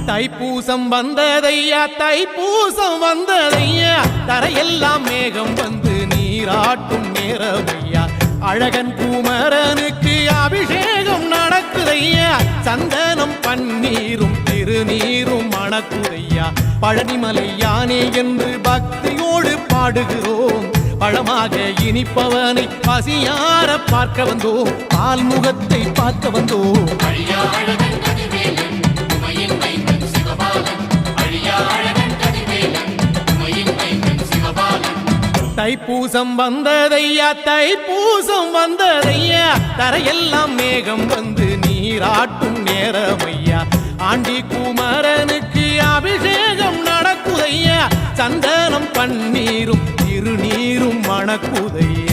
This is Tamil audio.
தைப்பூசம் வந்ததையா தைப்பூசம் வந்ததையா தரையெல்லாம் மேகம் வந்து நீராட்டும் நேரமையா அழகன் குமரனுக்கு அபிஷேகம் நடக்குதையா சந்தனம் பன்னீரும் திருநீரும் மணக்குதையா பழனிமலை யானே என்று பக்தியோடு பாடுகிறோம் பழமாக இனிப்பவனை பசியார பார்க்க வந்தோம் பால்முகத்தை பார்க்க வந்தோம் தைப்பூசம் வந்ததையா தைப்பூசம் வந்ததையா தரையெல்லாம் மேகம் வந்து நீராட்டும் நேரமையா ஆண்டி குமரனுக்கு அபிஷேகம் நடக்குதையா சந்தனம் பன்னீரும் திருநீரும் மணக்குதையா